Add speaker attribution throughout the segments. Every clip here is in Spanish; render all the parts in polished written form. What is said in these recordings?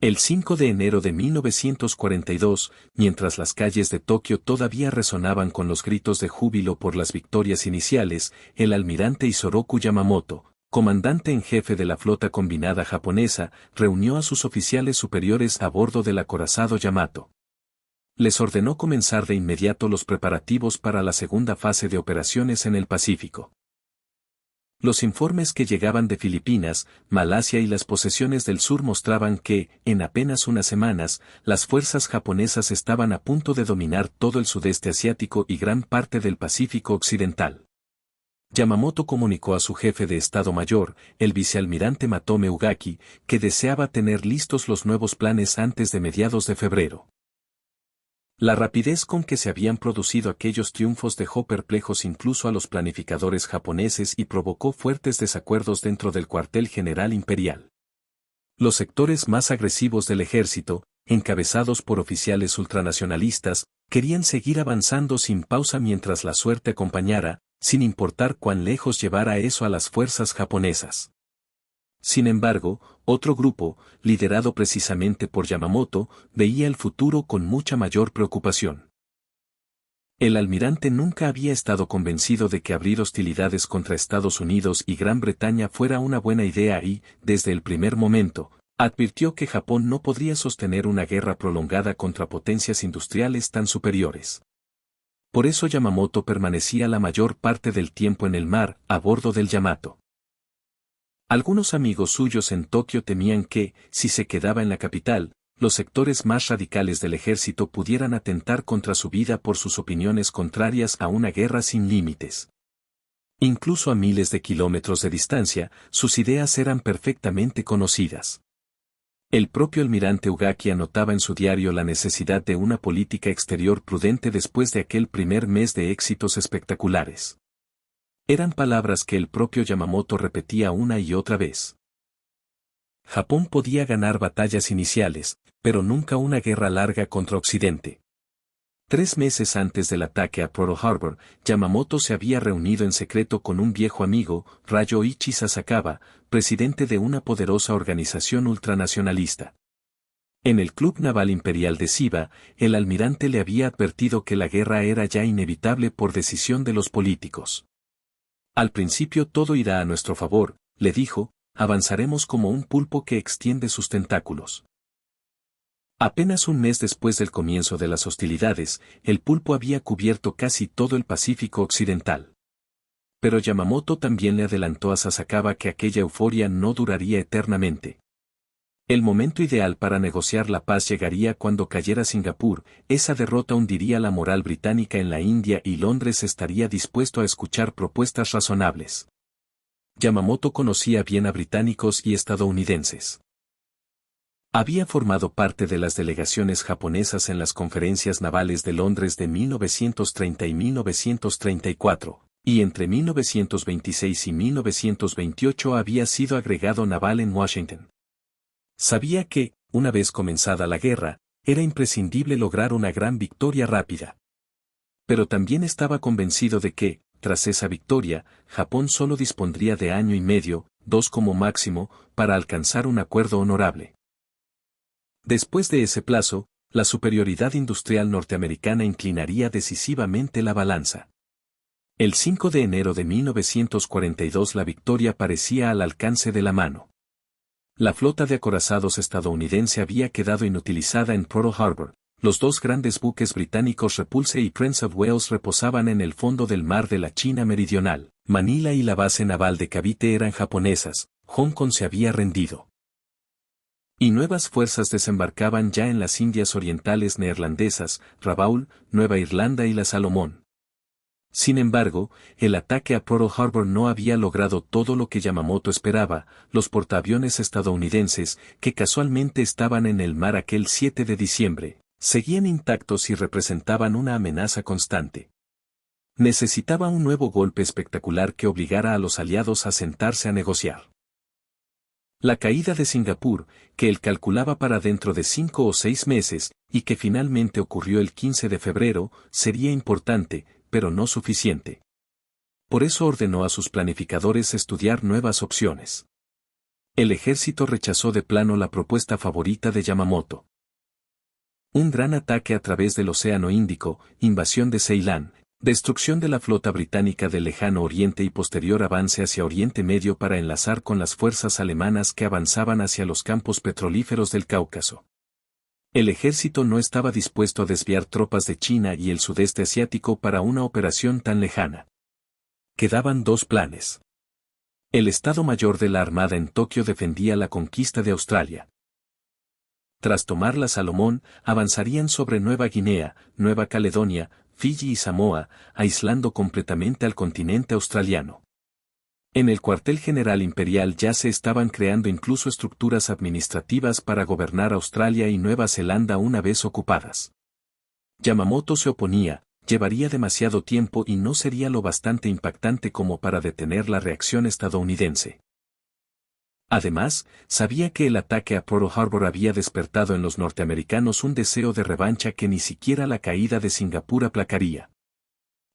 Speaker 1: El 5 de enero de 1942, mientras las calles de Tokio todavía resonaban con los gritos de júbilo por las victorias iniciales, el almirante Isoroku Yamamoto, comandante en jefe de la flota combinada japonesa, reunió a sus oficiales superiores a bordo del acorazado Yamato. Les ordenó comenzar de inmediato los preparativos para la segunda fase de operaciones en el Pacífico. Los informes que llegaban de Filipinas, Malasia y las posesiones del sur mostraban que, en apenas unas semanas, las fuerzas japonesas estaban a punto de dominar todo el sudeste asiático y gran parte del Pacífico occidental. Yamamoto comunicó a su jefe de Estado Mayor, el vicealmirante Matome Ugaki, que deseaba tener listos los nuevos planes antes de mediados de febrero. La rapidez con que se habían producido aquellos triunfos dejó perplejos incluso a los planificadores japoneses y provocó fuertes desacuerdos dentro del cuartel general imperial. Los sectores más agresivos del ejército, encabezados por oficiales ultranacionalistas, querían seguir avanzando sin pausa mientras la suerte acompañara, sin importar cuán lejos llevara eso a las fuerzas japonesas. Sin embargo, otro grupo, liderado precisamente por Yamamoto, veía el futuro con mucha mayor preocupación. El almirante nunca había estado convencido de que abrir hostilidades contra Estados Unidos y Gran Bretaña fuera una buena idea y, desde el primer momento, advirtió que Japón no podría sostener una guerra prolongada contra potencias industriales tan superiores. Por eso Yamamoto permanecía la mayor parte del tiempo en el mar, a bordo del Yamato. Algunos amigos suyos en Tokio temían que, si se quedaba en la capital, los sectores más radicales del ejército pudieran atentar contra su vida por sus opiniones contrarias a una guerra sin límites. Incluso a miles de kilómetros de distancia, sus ideas eran perfectamente conocidas. El propio almirante Ugaki anotaba en su diario la necesidad de una política exterior prudente después de aquel primer mes de éxitos espectaculares. Eran palabras que el propio Yamamoto repetía una y otra vez. Japón podía ganar batallas iniciales, pero nunca una guerra larga contra Occidente. 3 meses antes del ataque a Pearl Harbor, Yamamoto se había reunido en secreto con un viejo amigo, Ryoichi Sasakawa, presidente de una poderosa organización ultranacionalista. En el Club Naval Imperial de Chiba, el almirante le había advertido que la guerra era ya inevitable por decisión de los políticos. Al principio todo irá a nuestro favor, le dijo, avanzaremos como un pulpo que extiende sus tentáculos. Apenas un mes después del comienzo de las hostilidades, el pulpo había cubierto casi todo el Pacífico occidental. Pero Yamamoto también le adelantó a Sasakawa que aquella euforia no duraría eternamente. El momento ideal para negociar la paz llegaría cuando cayera Singapur, esa derrota hundiría la moral británica en la India y Londres estaría dispuesto a escuchar propuestas razonables. Yamamoto conocía bien a británicos y estadounidenses. Había formado parte de las delegaciones japonesas en las conferencias navales de Londres de 1930 y 1934, y entre 1926 y 1928 había sido agregado naval en Washington. Sabía que, una vez comenzada la guerra, era imprescindible lograr una gran victoria rápida. Pero también estaba convencido de que, tras esa victoria, Japón solo dispondría de año y medio, 2 como máximo, para alcanzar un acuerdo honorable. Después de ese plazo, la superioridad industrial norteamericana inclinaría decisivamente la balanza. El 5 de enero de 1942 la victoria parecía al alcance de la mano. La flota de acorazados estadounidense había quedado inutilizada en Pearl Harbor, los 2 grandes buques británicos Repulse y Prince of Wales reposaban en el fondo del mar de la China meridional, Manila y la base naval de Cavite eran japonesas, Hong Kong se había rendido. Y nuevas fuerzas desembarcaban ya en las Indias Orientales neerlandesas, Rabaul, Nueva Irlanda y la Salomón. Sin embargo, el ataque a Pearl Harbor no había logrado todo lo que Yamamoto esperaba, los portaaviones estadounidenses, que casualmente estaban en el mar aquel 7 de diciembre, seguían intactos y representaban una amenaza constante. Necesitaba un nuevo golpe espectacular que obligara a los aliados a sentarse a negociar. La caída de Singapur, que él calculaba para dentro de 5 o 6 meses, y que finalmente ocurrió el 15 de febrero, sería importante, pero no suficiente. Por eso ordenó a sus planificadores estudiar nuevas opciones. El ejército rechazó de plano la propuesta favorita de Yamamoto. Un gran ataque a través del Océano Índico, invasión de Ceilán, destrucción de la flota británica del lejano oriente y posterior avance hacia Oriente Medio para enlazar con las fuerzas alemanas que avanzaban hacia los campos petrolíferos del Cáucaso. El ejército no estaba dispuesto a desviar tropas de China y el sudeste asiático para una operación tan lejana. Quedaban dos planes. El Estado Mayor de la Armada en Tokio defendía la conquista de Australia. Tras tomar la Salomón, avanzarían sobre Nueva Guinea, Nueva Caledonia, Fiyi y Samoa, aislando completamente al continente australiano. En el cuartel general imperial ya se estaban creando incluso estructuras administrativas para gobernar Australia y Nueva Zelanda una vez ocupadas. Yamamoto se oponía, llevaría demasiado tiempo y no sería lo bastante impactante como para detener la reacción estadounidense. Además, sabía que el ataque a Pearl Harbor había despertado en los norteamericanos un deseo de revancha que ni siquiera la caída de Singapur aplacaría.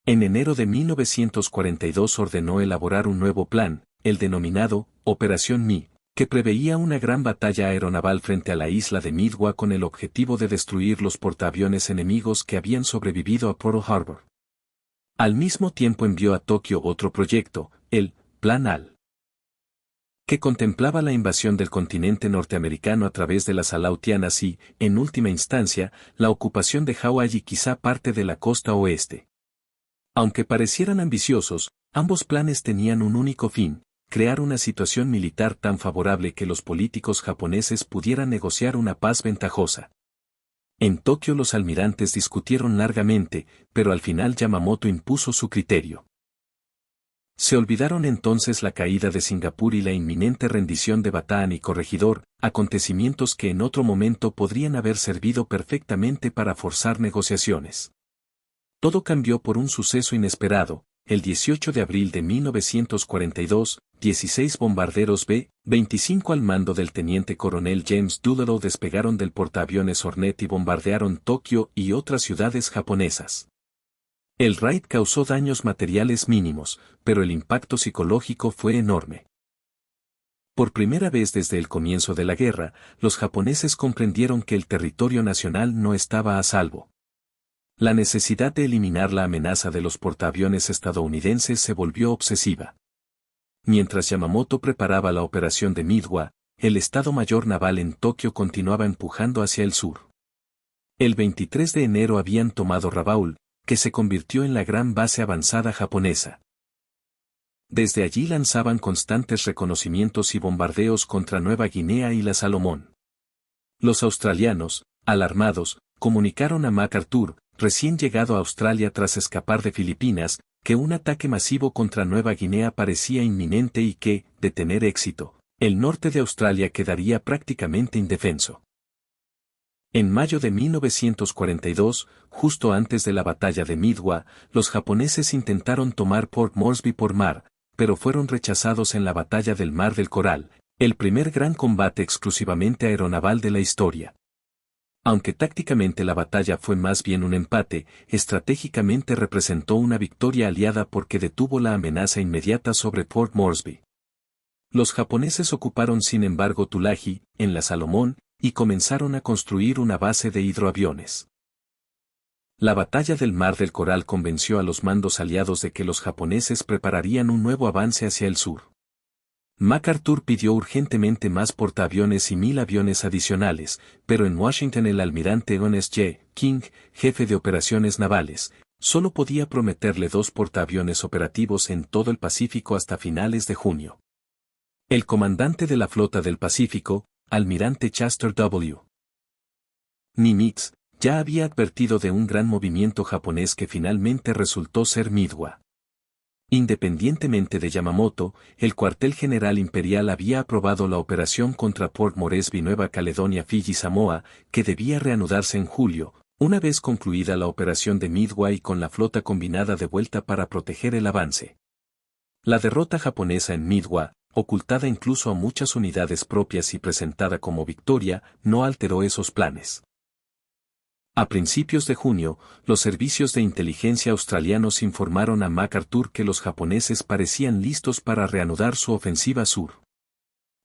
Speaker 1: En enero de 1942 ordenó elaborar un nuevo plan, el denominado Operación Mi, que preveía una gran batalla aeronaval frente a la isla de Midway con el objetivo de destruir los portaaviones enemigos que habían sobrevivido a Pearl Harbor. Al mismo tiempo envió a Tokio otro proyecto, el Plan AL, que contemplaba la invasión del continente norteamericano a través de las Aleutianas y, en última instancia, la ocupación de Hawái y quizá parte de la costa oeste. Aunque parecieran ambiciosos, ambos planes tenían un único fin: crear una situación militar tan favorable que los políticos japoneses pudieran negociar una paz ventajosa. En Tokio los almirantes discutieron largamente, pero al final Yamamoto impuso su criterio. Se olvidaron entonces la caída de Singapur y la inminente rendición de Bataan y Corregidor, acontecimientos que en otro momento podrían haber servido perfectamente para forzar negociaciones. Todo cambió por un suceso inesperado. El 18 de abril de 1942, 16 bombarderos B-25 al mando del teniente coronel James Doolittle despegaron del portaaviones Hornet y bombardearon Tokio y otras ciudades japonesas. El raid causó daños materiales mínimos, pero el impacto psicológico fue enorme. Por primera vez desde el comienzo de la guerra, los japoneses comprendieron que el territorio nacional no estaba a salvo. La necesidad de eliminar la amenaza de los portaaviones estadounidenses se volvió obsesiva. Mientras Yamamoto preparaba la operación de Midway, el Estado Mayor Naval en Tokio continuaba empujando hacia el sur. El 23 de enero habían tomado Rabaul, que se convirtió en la gran base avanzada japonesa. Desde allí lanzaban constantes reconocimientos y bombardeos contra Nueva Guinea y la Salomón. Los australianos, alarmados, comunicaron a MacArthur, recién llegado a Australia tras escapar de Filipinas, que un ataque masivo contra Nueva Guinea parecía inminente y que, de tener éxito, el norte de Australia quedaría prácticamente indefenso. En mayo de 1942, justo antes de la batalla de Midway, los japoneses intentaron tomar Port Moresby por mar, pero fueron rechazados en la batalla del Mar del Coral, el primer gran combate exclusivamente aeronaval de la historia. Aunque tácticamente la batalla fue más bien un empate, estratégicamente representó una victoria aliada porque detuvo la amenaza inmediata sobre Port Moresby. Los japoneses ocuparon sin embargo Tulagi, en la Salomón, y comenzaron a construir una base de hidroaviones. La batalla del Mar del Coral convenció a los mandos aliados de que los japoneses prepararían un nuevo avance hacia el sur. MacArthur pidió urgentemente más portaaviones y 1000 aviones adicionales, pero en Washington el almirante Ernest J. King, jefe de operaciones navales, solo podía prometerle 2 portaaviones operativos en todo el Pacífico hasta finales de junio. El comandante de la Flota del Pacífico, almirante Chester W. Nimitz, ya había advertido de un gran movimiento japonés que finalmente resultó ser Midway. Independientemente de Yamamoto, el cuartel general imperial había aprobado la operación contra Port Moresby, Nueva Caledonia, Fiyi y Samoa, que debía reanudarse en julio, una vez concluida la operación de Midway y con la flota combinada de vuelta para proteger el avance. La derrota japonesa en Midway, ocultada incluso a muchas unidades propias y presentada como victoria, no alteró esos planes. A principios de junio, los servicios de inteligencia australianos informaron a MacArthur que los japoneses parecían listos para reanudar su ofensiva sur.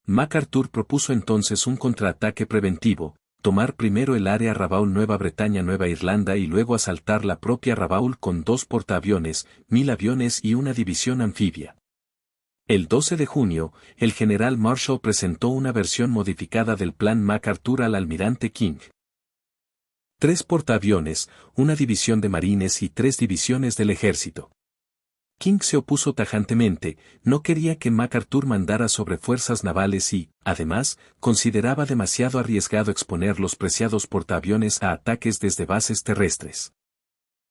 Speaker 1: MacArthur propuso entonces un contraataque preventivo, tomar primero el área Rabaul Nueva Bretaña Nueva Irlanda y luego asaltar la propia Rabaul con 2 portaaviones, 1000 aviones y una división anfibia. El 12 de junio, el general Marshall presentó una versión modificada del plan MacArthur al almirante King. 3 portaaviones, una división de marines y 3 divisiones del ejército. King se opuso tajantemente, no quería que MacArthur mandara sobre fuerzas navales y, además, consideraba demasiado arriesgado exponer los preciados portaaviones a ataques desde bases terrestres.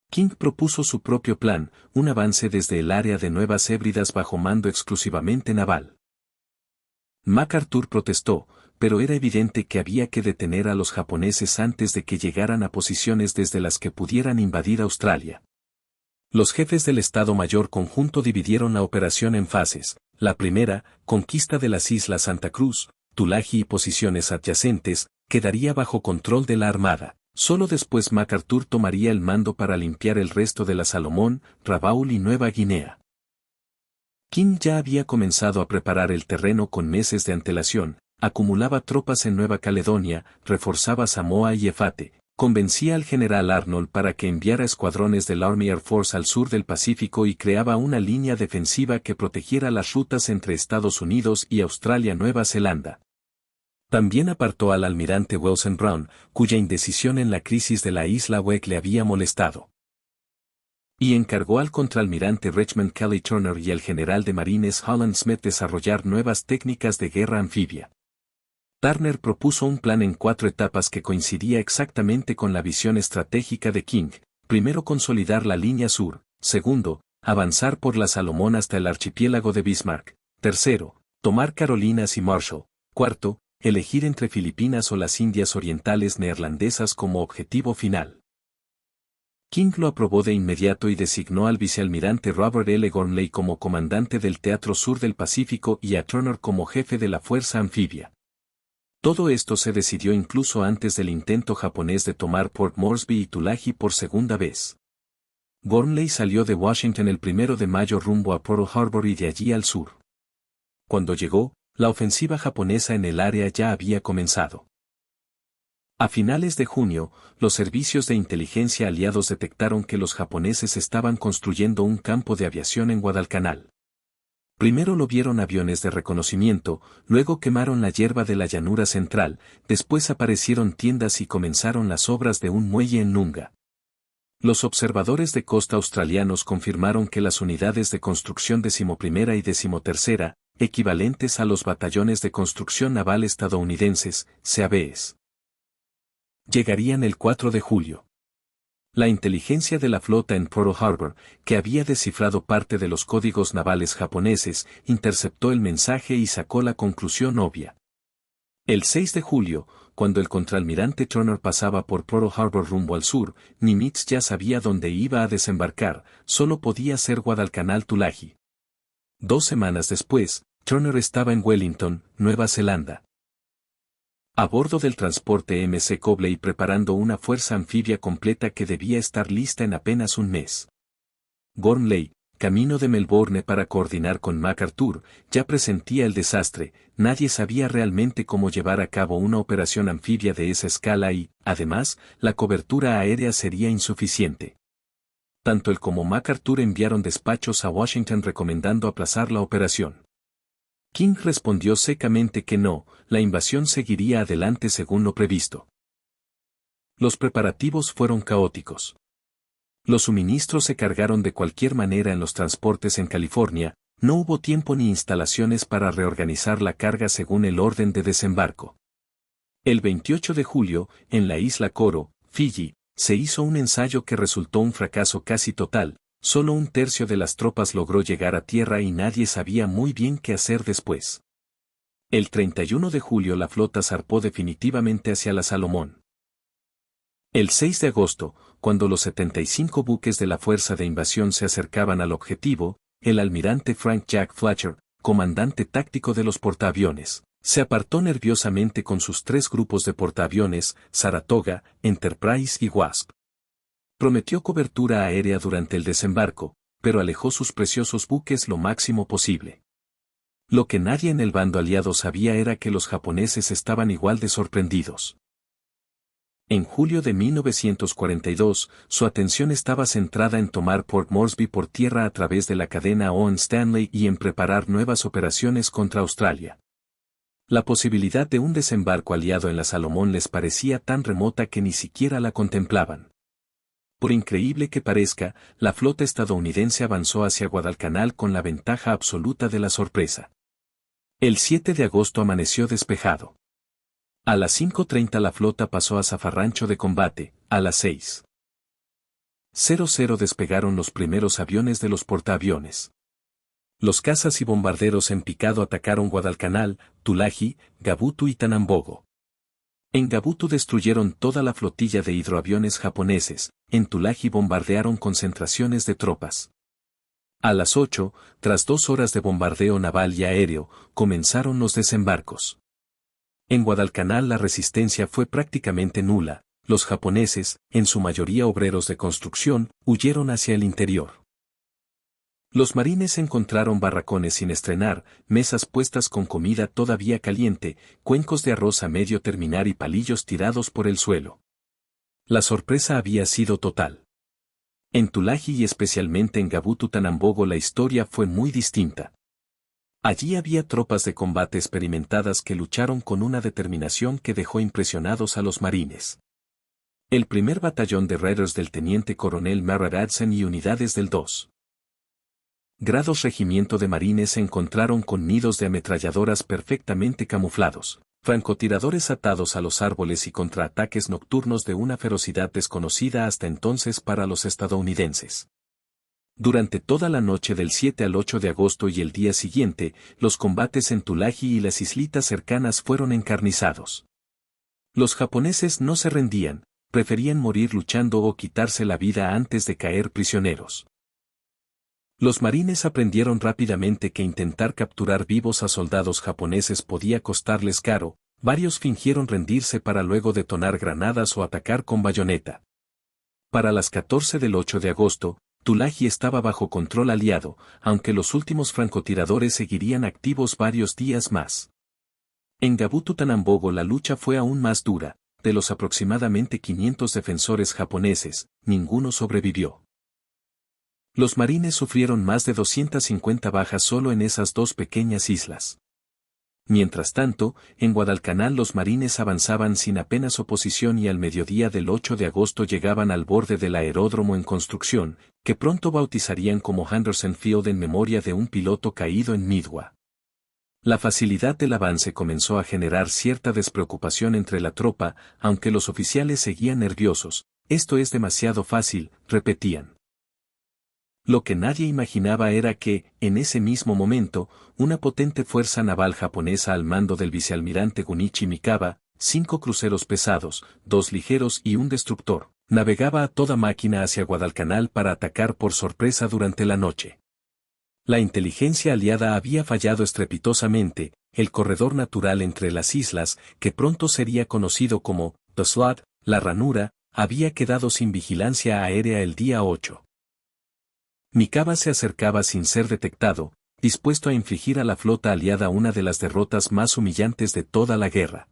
Speaker 1: King propuso su propio plan, un avance desde el área de Nuevas Hébridas bajo mando exclusivamente naval. MacArthur protestó, pero era evidente que había que detener a los japoneses antes de que llegaran a posiciones desde las que pudieran invadir Australia. Los jefes del Estado Mayor Conjunto dividieron la operación en fases. La primera, conquista de las islas Santa Cruz, Tulagi y posiciones adyacentes, quedaría bajo control de la Armada. Solo después MacArthur tomaría el mando para limpiar el resto de la Salomón, Rabaul y Nueva Guinea. King ya había comenzado a preparar el terreno con meses de antelación, acumulaba tropas en Nueva Caledonia, reforzaba Samoa y Efate. Convencía al general Arnold para que enviara escuadrones del Army Air Force al sur del Pacífico y creaba una línea defensiva que protegiera las rutas entre Estados Unidos y Australia-Nueva Zelanda. También apartó al almirante Wilson Brown, cuya indecisión en la crisis de la isla Wake le había molestado. Y encargó al contraalmirante Richmond Kelly Turner y al general de marines Holland Smith desarrollar nuevas técnicas de guerra anfibia. Turner propuso un plan en 4 etapas que coincidía exactamente con la visión estratégica de King. Primero, consolidar la línea sur. Segundo, avanzar por la Salomón hasta el archipiélago de Bismarck. Tercero, tomar Carolinas y Marshall. Cuarto, elegir entre Filipinas o las Indias Orientales Neerlandesas como objetivo final. King lo aprobó de inmediato y designó al vicealmirante Robert L. Gormley como comandante del Teatro Sur del Pacífico y a Turner como jefe de la fuerza anfibia. Todo esto se decidió incluso antes del intento japonés de tomar Port Moresby y Tulagi por segunda vez. Gormley salió de Washington el 1 de mayo rumbo a Pearl Harbor y de allí al sur. Cuando llegó, la ofensiva japonesa en el área ya había comenzado. A finales de junio, los servicios de inteligencia aliados detectaron que los japoneses estaban construyendo un campo de aviación en Guadalcanal. Primero lo vieron aviones de reconocimiento, luego quemaron la hierba de la llanura central, después aparecieron tiendas y comenzaron las obras de un muelle en Nunga. Los observadores de costa australianos confirmaron que las unidades de construcción 11ª y 13ª, equivalentes a los batallones de construcción naval estadounidenses, CABs, llegarían el 4 de julio. La inteligencia de la flota en Pearl Harbor, que había descifrado parte de los códigos navales japoneses, interceptó el mensaje y sacó la conclusión obvia. El 6 de julio, cuando el contraalmirante Turner pasaba por Pearl Harbor rumbo al sur, Nimitz ya sabía dónde iba a desembarcar, solo podía ser Guadalcanal-Tulagi. 2 semanas después, Turner estaba en Wellington, Nueva Zelanda. A bordo del transporte MC Cobley preparando una fuerza anfibia completa que debía estar lista en apenas un mes. Gormley, camino de Melbourne para coordinar con MacArthur, ya presentía el desastre, nadie sabía realmente cómo llevar a cabo una operación anfibia de esa escala y, además, la cobertura aérea sería insuficiente. Tanto él como MacArthur enviaron despachos a Washington recomendando aplazar la operación. King respondió secamente que no, la invasión seguiría adelante según lo previsto. Los preparativos fueron caóticos. Los suministros se cargaron de cualquier manera en los transportes en California, no hubo tiempo ni instalaciones para reorganizar la carga según el orden de desembarco. El 28 de julio, en la isla Coro, Fiji, se hizo un ensayo que resultó un fracaso casi total. Solo un tercio de las tropas logró llegar a tierra y nadie sabía muy bien qué hacer después. El 31 de julio la flota zarpó definitivamente hacia la Salomón. El 6 de agosto, cuando los 75 buques de la fuerza de invasión se acercaban al objetivo, el almirante Frank Jack Fletcher, comandante táctico de los portaaviones, se apartó nerviosamente con sus 3 grupos de portaaviones, Saratoga, Enterprise y Wasp. Prometió cobertura aérea durante el desembarco, pero alejó sus preciosos buques lo máximo posible. Lo que nadie en el bando aliado sabía era que los japoneses estaban igual de sorprendidos. En julio de 1942, su atención estaba centrada en tomar Port Moresby por tierra a través de la cadena Owen Stanley y en preparar nuevas operaciones contra Australia. La posibilidad de un desembarco aliado en la Salomón les parecía tan remota que ni siquiera la contemplaban. Por increíble que parezca, la flota estadounidense avanzó hacia Guadalcanal con la ventaja absoluta de la sorpresa. El 7 de agosto amaneció despejado. A las 5:30 la flota pasó a zafarrancho de combate, a las 6:00 despegaron los primeros aviones de los portaaviones. Los cazas y bombarderos en picado atacaron Guadalcanal, Tulagi, Gabutu y Tanambogo. En Gabutu destruyeron toda la flotilla de hidroaviones japoneses, en Tulagi bombardearon concentraciones de tropas. A las 8, tras 2 horas de bombardeo naval y aéreo, comenzaron los desembarcos. En Guadalcanal la resistencia fue prácticamente nula, los japoneses, en su mayoría obreros de construcción, huyeron hacia el interior. Los marines encontraron barracones sin estrenar, mesas puestas con comida todavía caliente, cuencos de arroz a medio terminar y palillos tirados por el suelo. La sorpresa había sido total. En Tulagi y especialmente en Gabutu Tanambogo la historia fue muy distinta. Allí había tropas de combate experimentadas que lucharon con una determinación que dejó impresionados a los marines. El primer batallón de Raiders del teniente coronel Merritt Adson y unidades del 2. Grados regimiento de marines se encontraron con nidos de ametralladoras perfectamente camuflados, francotiradores atados a los árboles y contraataques nocturnos de una ferocidad desconocida hasta entonces para los estadounidenses. Durante toda la noche del 7 al 8 de agosto y el día siguiente, los combates en Tulagi y las islitas cercanas fueron encarnizados. Los japoneses no se rendían, preferían morir luchando o quitarse la vida antes de caer prisioneros. Los marines aprendieron rápidamente que intentar capturar vivos a soldados japoneses podía costarles caro, varios fingieron rendirse para luego detonar granadas o atacar con bayoneta. Para las 14 del 8 de agosto, Tulagi estaba bajo control aliado, aunque los últimos francotiradores seguirían activos varios días más. En Gabutu Tanambogo la lucha fue aún más dura, de los aproximadamente 500 defensores japoneses, ninguno sobrevivió. Los marines sufrieron más de 250 bajas solo en esas 2 pequeñas islas. Mientras tanto, en Guadalcanal los marines avanzaban sin apenas oposición y al mediodía del 8 de agosto llegaban al borde del aeródromo en construcción, que pronto bautizarían como Henderson Field en memoria de un piloto caído en Midway. La facilidad del avance comenzó a generar cierta despreocupación entre la tropa, aunque los oficiales seguían nerviosos. Esto es demasiado fácil, repetían. Lo que nadie imaginaba era que, en ese mismo momento, una potente fuerza naval japonesa al mando del vicealmirante Gunichi Mikawa, 5 cruceros pesados, 2 ligeros y un destructor, navegaba a toda máquina hacia Guadalcanal para atacar por sorpresa durante la noche. La inteligencia aliada había fallado estrepitosamente, el corredor natural entre las islas, que pronto sería conocido como The Slot, la ranura, había quedado sin vigilancia aérea el día 8. Mikawa se acercaba sin ser detectado, dispuesto a infligir a la flota aliada una de las derrotas más humillantes de toda la guerra.